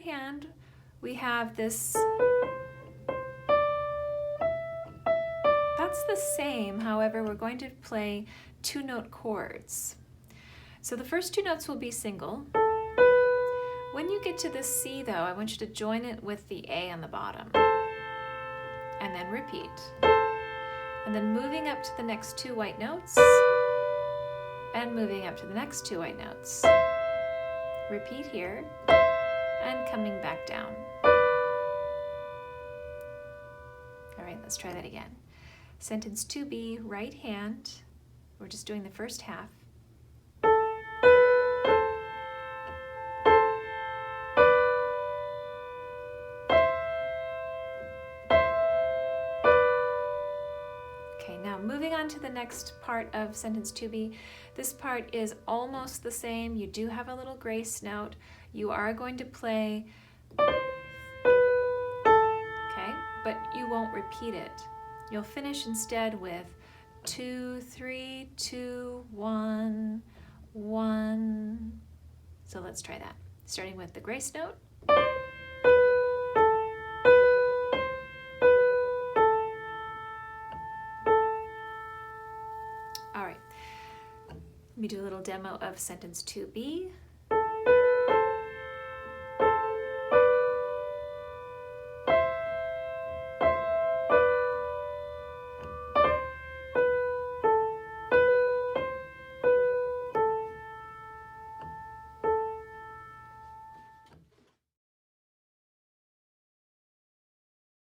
hand, we have this. That's the same, however, we're going to play 2-note chords. So the first 2 notes will be single. When you get to the C though, I want you to join it with the A on the bottom. And then repeat. And then moving up to the next 2 white notes. And moving up to the next 2 white notes. Repeat here. And coming back down. All right, let's try that again. Sentence 2B, right hand. We're just doing the first half. Okay, now moving on to the next part of sentence 2B. This part is almost the same. You do have a little grace note. You are going to play, okay, but you won't repeat it. You'll finish instead with 2, 3, 2, 1, 1. So let's try that. Starting with the grace note. All right. Let me do a little demo of sentence 2B.